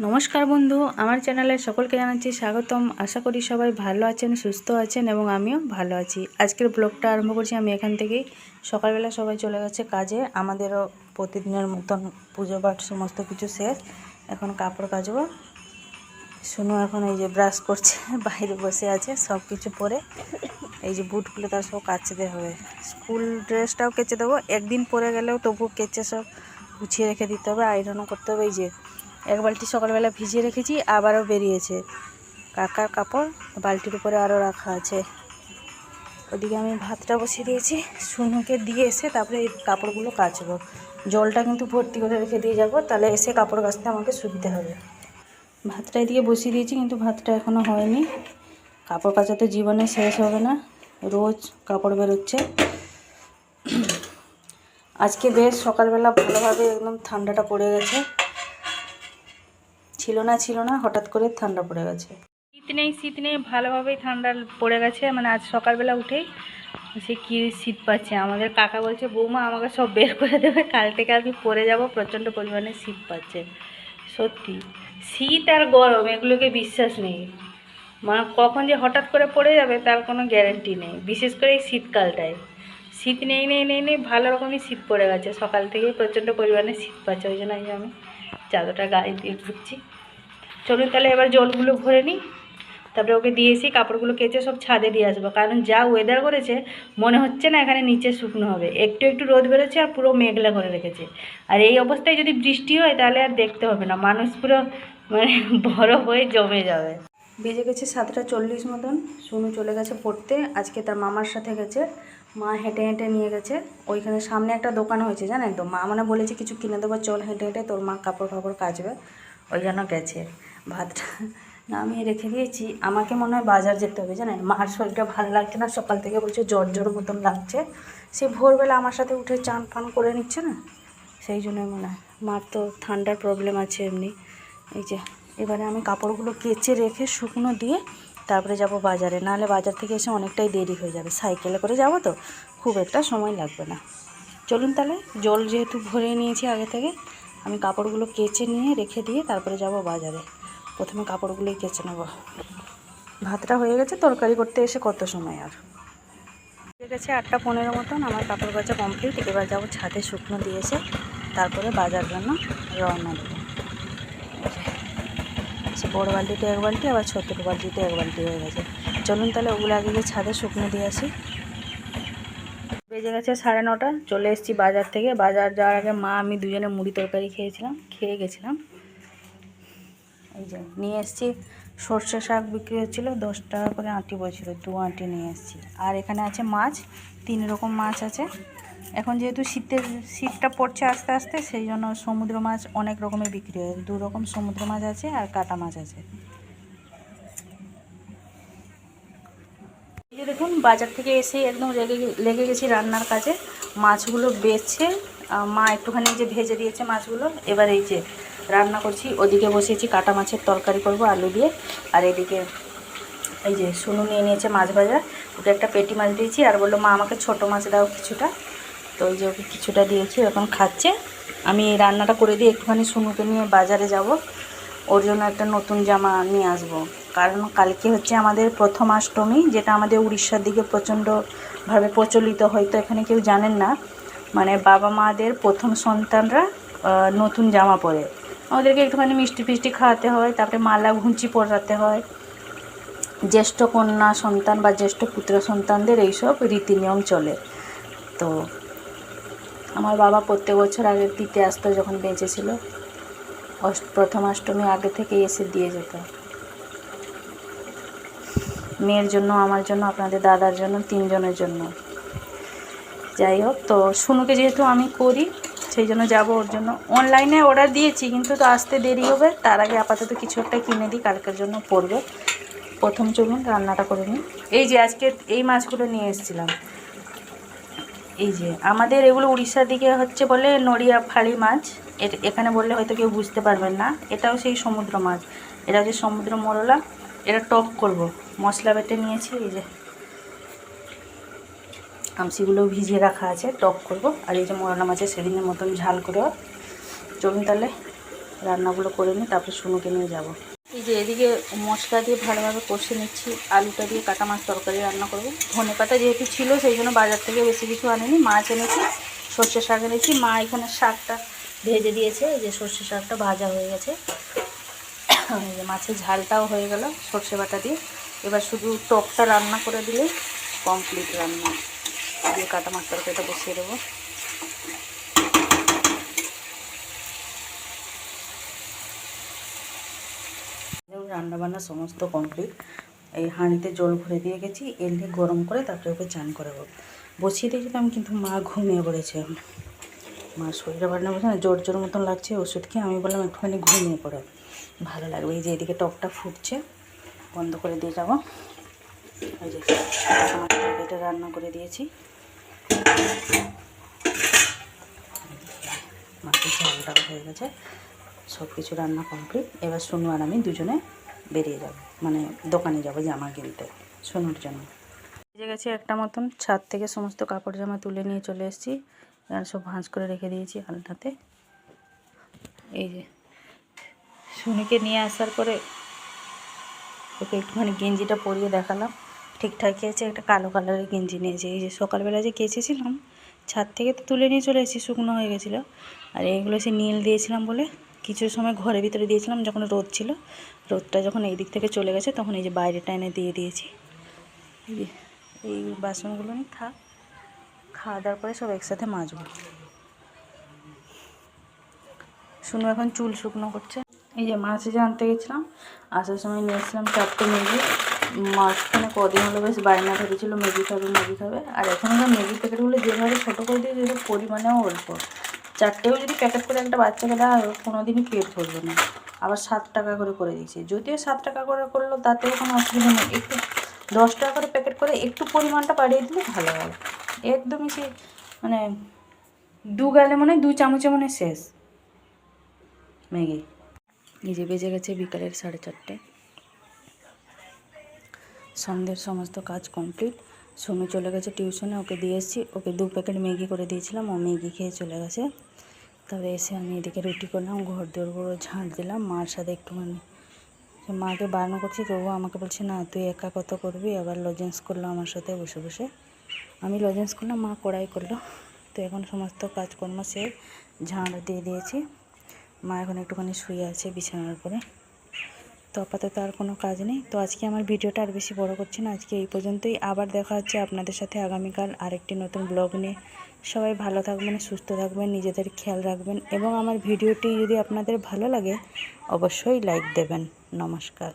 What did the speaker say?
নমস্কার বন্ধু, আমার চ্যানেলে সকলকে জানাচ্ছি স্বাগতম। আশা করি সবাই ভালো আছেন, সুস্থ আছেন এবং আমিও ভালো আছি। আজকের ব্লগটা আরম্ভ করছি আমি এখান থেকেই। সকালবেলা সবাই চলে গেছে কাজে, আমাদেরও প্রতিদিনের মতন পুজো পাঠ সমস্ত কিছু শেষ। এখন কাপড় কাচবো। শুনো এখন এই যে ব্রাশ করছে, বাইরে বসে আছে সব কিছু পরে। এই যে বুটগুলো তার সব কাচতে হবে, স্কুল ড্রেসটাও কেচে দেবো। একদিন পরে গেলেও তবু কেচে সব গুছিয়ে রেখে দিতে হবে, আয়রনও করতে হবে। এই যে এক বালতি সকালবেলা ভিজিয়ে রেখেছি, আবারও বেরিয়েছে কাকার কাপড়, বালতির উপরে আরও রাখা আছে। ওদিকে আমি ভাতটা বসিয়ে দিয়েছি, শুনুকে দিয়ে এসে তারপরে এই কাপড়গুলো কাচবো। জলটা কিন্তু ভর্তি করে রেখে দিয়ে যাবো, তাহলে এসে কাপড় কাচতে আমাকে সুবিধা হবে। ভাতটা এদিকে বসিয়ে দিয়েছি, কিন্তু ভাতটা এখনও হয়নি। কাপড় কাচা তো জীবনে শেষ হবে না, রোজ কাপড় বেরোচ্ছে। আজকে বেশ সকালবেলা ভালোভাবে একদম ঠান্ডাটা পড়ে গেছে, ছিল না হঠাৎ করে ঠান্ডা পড়ে গেছে। শীত নেই ভালোভাবেই ঠান্ডা পড়ে গেছে। মানে আজ সকালবেলা উঠেই সে কী শীত পাচ্ছে। আমাদের কাকা বলছে বৌমা আমাকে সব বের করে দেবে, কাল থেকে আমি পরে যাব, প্রচণ্ড পরিমাণে শীত পাচ্ছে। সত্যি শীত আর গরম এগুলোকে বিশ্বাস নেই, মানে কখন যে হঠাৎ করে পড়ে যাবে তার কোনো গ্যারেন্টি নেই। বিশেষ করে এই শীতকালটায় শীত নেই ভালো রকমই শীত পড়ে গেছে। সকাল থেকেই প্রচণ্ড পরিমাণে শীত পাচ্ছে, ওই জন্য আমি চাদরটা গায়ে দিয়ে ঘুরছি। চলুন তাহলে এবার জলগুলো ভরে নিই, তারপরে ওকে দিয়েছি কাপড়গুলো কেচে সব ছাদে দিয়ে আসবো। কারণ যা ওয়েদার করেছে মনে হচ্ছে না এখানে নিচে শুকনো হবে। একটু একটু রোদ বেরোচ্ছে আর পুরো মেঘলা করে রেখেছে। আর এই অবস্থায় যদি বৃষ্টি হয় তাহলে আর দেখতে হবে না, মানুষ পুরো মানে বরফ হয়ে জমে যাবে। বেজে গেছে 7:40 মতন। শুনু চলে গেছে পড়তে, আজকে তার মামার সাথে গেছে। মা হেঁটে হেঁটে নিয়ে গেছে, ওইখানে সামনে একটা দোকান হয়েছে জানেন তো। মা মানে বলেছে কিছু কিনে দেবো, চল হেঁটে হেঁটে, তোর মা কাপড় ফাপড় কাচবে, ওই জন্য গেছে। ভাতটা নামিয়ে রেখে দিয়েছি। আমাকে মনে হয় বাজার যেতে হবে জানেন, মার শরীরটা ভালো লাগছে না, সকাল থেকে বলছে জ্বর মতন লাগছে। সে ভোরবেলা আমার সাথে উঠে চান ফান করে নিচ্ছে না, সেই জন্যই মনে হয়। মার তো ঠান্ডার প্রবলেম আছে এমনি। এই যে এবারে আমি কাপড়গুলো কেচে রেখে শুকনো দিয়ে তারপরে যাব বাজারে, নাহলে বাজার থেকে এসে অনেকটাই দেরি হয়ে যাবে। সাইকেলে করে যাব তো খুব একটা সময় লাগবে না। চলুন তাহলে, জল যেহেতু ভরে নিয়েছি আগে থেকে, আমি কাপড়গুলো কেচে নিয়ে রেখে দিয়ে তারপরে যাব বাজারে। প্রথমে কাপড়গুলোই কেচে নেব। ভাতটা হয়ে গেছে, তরকারি করতে এসে কত সময় আর। হয়ে গেছে 8:15 মতন, আমার কাপড় কাচা কমপ্লিট। এবার যাব ছাদে শুকনো দিয়ে এসে তারপরে বাজার জন্য রওনা দেবো। সে বড়ো বালতিতে 1 বালতি, আবার ছোটো বালতিতে 1 বালতি হয়ে গেছে। চলুন তাহলে ওগুলো আগে গিয়ে ছাদে শুকনো দিয়ে আসি। বেজে গেছে 9:30, চলে এসেছি বাজার থেকে। বাজার যাওয়ার আগে মা আমি দুজনে মুড়ি তরকারি খেয়ে গেছিলাম। এই যে নিয়ে এসেছি সর্ষে শাক, বিক্রি হচ্ছিলো 10 টাকা করে আঁটি বলছিল, 2 আঁটি নিয়ে এসেছি। আর এখানে আছে মাছ, 3 রকম মাছ আছে। এখন যেহেতু শীতটা পড়ছে আস্তে আস্তে, সেই জন্য সমুদ্র মাছ অনেক রকমের বিক্রি হয়। 2 রকম সমুদ্র মাছ আছে আর কাটা মাছ আছে। এই যে দেখুন, বাজার থেকে এসে একদম লেগে গেছি রান্নার কাজে। মাছগুলো বেছে মা একটুখানি যে ভেজে দিয়েছে মাছগুলো, এবার এই যে রান্না করছি। ওদিকে বসিয়েছি কাটা মাছের তরকারি করব আলু দিয়ে। আর এদিকে এই যে শুনু নিয়ে নিয়েছে মাছ ভাজা, ওকে একটা পেটি মাছ দিয়েছি। আর বললো মা আমাকে ছোটো মাছ দাও কিছুটা, তো ওই যে ওকে কিছুটা দিয়েছি, এখন খাচ্ছে। আমি রান্নাটা করে দিয়ে একটুখানি শুনুকে নিয়ে বাজারে যাব, ওর জন্য একটা নতুন জামা নিয়ে আসব। কারণ কালকে হচ্ছে আমাদের প্রথমাষ্টমী, যেটা আমাদের উড়িষ্যার দিকে প্রচণ্ডভাবে প্রচলিত, হয়তো এখানে কেউ জানেন না। মানে বাবা মাদের প্রথম সন্তানরা নতুন জামা পরে, আমাদেরকে একটুখানি মিষ্টি ফিষ্টি খাওয়াতে হয়, তারপরে মালা ঘুঞ্চি পরাতে হয়। জ্যেষ্ঠ কন্যা সন্তান বা জ্যেষ্ঠ পুত্র সন্তানদের এইসব রীতি নিয়ম চলে। তো আমার বাবা প্রত্যেক বছর আগে দিতে আসতো যখন বেঁচে ছিল। প্রথমাষ্টমী আগে থেকে এসে দিয়ে যেত, মেয়ের জন্য, আমার জন্য, আপনাদের দাদার জন্য, 3 জনের জন্য। যাই হোক, তো শুনুকে যেহেতু আমি করি সেই জন্য যাব ওর জন্য। অনলাইনে অর্ডার দিয়েছি, কিন্তু তো আসতে দেরি হবে। তার আগে আপাতত কিছু একটা কিনে দিই, কালকের জন্য পড়বে। প্রথম চলুন রান্নাটা করে নিই। এই যে আজকে এই মাছগুলো নিয়ে এসেছিলাম। এই যে আমাদের এগুলো উড়িষ্যার দিকে হচ্ছে বলে নড়িয়া ফাড়ি মাছ, এখানে বললে হয়তো কেউ বুঝতে পারবেন না। এটাও সেই সমুদ্র মাছ, এটা হচ্ছে সমুদ্র মোরলা। এটা টক করব, মশলা বেটে নিয়েছি। এই যে আমসিগুলো ভিজিয়ে রাখা আছে, টক করব। আর এই যে মোরলা মাছের সেদিনের মতন ঝাল করে। চলুন তাহলে রান্নাগুলো করে নিই, তারপরে শুনুকে নিয়ে যাব। এই যে এদিকে মশলা দিয়ে ভালোভাবে কষে নিচ্ছি, আলুটা দিয়ে কাটা মাছ তরকারি রান্না করব। ধনেপাতা যেহেতু ছিল সেই জন্য বাজার থেকে বেশি কিছু আনিনি, মাছ এনেছি, সর্ষে শাক এনেছি। মা এখানে শাকটা ভেজে দিয়েছে, এই যে সর্ষে শাকটা ভাজা হয়ে গেছে। এই যে মাছের ঝালটাও হয়ে গেল সর্ষে বাটা দিয়ে। এবার শুধু টকটা রান্না করে দিলে কমপ্লিট রান্না। দিয়ে কাটা মাছ তরকারিটা বসিয়ে দেবো। রান্নাবান্না সমস্ত কমপ্লিট। এই হাঁড়িতে জল ভরে দিয়ে গেছি, এলে গরম করে তারপরে ওকে চান করাবো। বসিয়ে দিয়েছিলাম কিন্তু মা ঘুমিয়ে পড়েছে। মার শরীরে ভালো না, বলছে না জোর জোর মতন লাগছে ওষুধ খেয়ে। আমি বললাম একটুখানি ঘুমিয়ে পড়ো, ভালো লাগবে। এই যে এদিকে টকটা ফুটছে, বন্ধ করে দিয়ে যাবো। এই যে এটা রান্না করে দিয়েছি, মাছের ঝালটাও হয়ে গেছে, সব কিছু রান্না কমপ্লিট। এবার সোনু আর আমি দুজনে বেরিয়ে যাব, মানে দোকানে যাব জামা কিনতে সোনুর জন্য। বেজে গেছে একটা মতন, ছাদ থেকে সমস্ত কাপড় জামা তুলে নিয়ে চলে এসেছি। আর সব ভাঁজ করে রেখে দিয়েছি আলনাতে। এই যে সোনুকে নিয়ে আসার পরে ওকে একটুখানি গেঞ্জিটা পরিয়ে দেখালাম, ঠিকঠাকই আছে। একটা কালো কালারের গেঞ্জি নিয়েছে। এই যে সকালবেলা যে কেচেছিলাম ছাদ থেকে, তো তুলে নিয়ে চলে এসেছি, শুকনো হয়ে গেছিলো। আর এইগুলো সে নীল দিয়েছিলাম বলে কিছু সময় ঘরের ভিতরে দিয়েছিলাম, যখন রোদ ছিল। রোদটা যখন এই দিক থেকে চলে গেছে তখন এই যে বাইরেটা এনে দিয়ে দিয়েছি। এই বাসনগুলো নিয়ে খাওয়া দাওয়ার পরে সব একসাথে মাজবো। শুনু এখন চুল শুকনো করছে। এই যে মাছ যে আনতে গেছিলাম, আসার সময় নিয়ে এসেছিলাম 4টে ম্যাগি। মাঝখানে কদিন হলো বেশ বায়না ধরেছিল ম্যাগি খাবে ম্যাগি খাবে। আর এখনকার ম্যাগি প্যাকেটগুলো যেভাবে ছোটো করে দিয়ে যেটা পরিমাণেও অল্প, 4টেও যদি প্যাকেট করে একটা বাচ্চাকে দেওয়া হয় কোনো দিনই পেট ভরবে না। আবার 7 টাকা করে দিয়েছে, যদিও 7 টাকা করে করলো তাতেও কোনো অসুবিধা নেই। একটু 10 টাকা করে প্যাকেট করে একটু পরিমাণটা বাড়িয়ে দিলে ভালো হয়। একদমই সে মানে 2 গালে মনে হয় 2 চামচে মনে শেষ ম্যাগি। এই যে বেজে গেছে বিকালের 4:30। সন্ধ্যের সমস্ত কাজ কমপ্লিট। সোনু চলে গেছে টিউশনে, ওকে দিয়ে এসেছি। ওকে 2 প্যাকেট ম্যাগি করে দিয়েছিলাম, ও ম্যাগি খেয়ে চলে গেছে। তবে এসে আমি এদিকে রুটি করলাম, ঘর দৌড় করে ঝাঁট দিলাম। মার সাথে একটুখানি মাকে বারণ করছি, তবুও আমাকে বলছে না তুই একা কত করবি। আবার লজেন্স করলো আমার সাথে বসে বসে, আমি লজেন্স করলাম, মা কড়াই করলো। তো এখন সমস্ত কাজকর্ম সে ঝাঁট দিয়ে দিয়েছি। মা এখন একটুখানি শুয়ে আছে বিছানার উপরে। তো আপাতত আর কোনো কাজ নেই। তো আজকে আমার ভিডিওটা আর বেশি বড় করছি না, আজকে এই পর্যন্তই। আবার দেখা হচ্ছে আপনাদের সাথে আগামীকাল আরেকটি নতুন ব্লগ নিয়ে। সবাই ভালো থাকবেন, সুস্থ থাকবেন, নিজেদের খেয়াল রাখবেন। এবং আমার ভিডিওটি যদি আপনাদের ভালো লাগে অবশ্যই লাইক দেবেন। নমস্কার।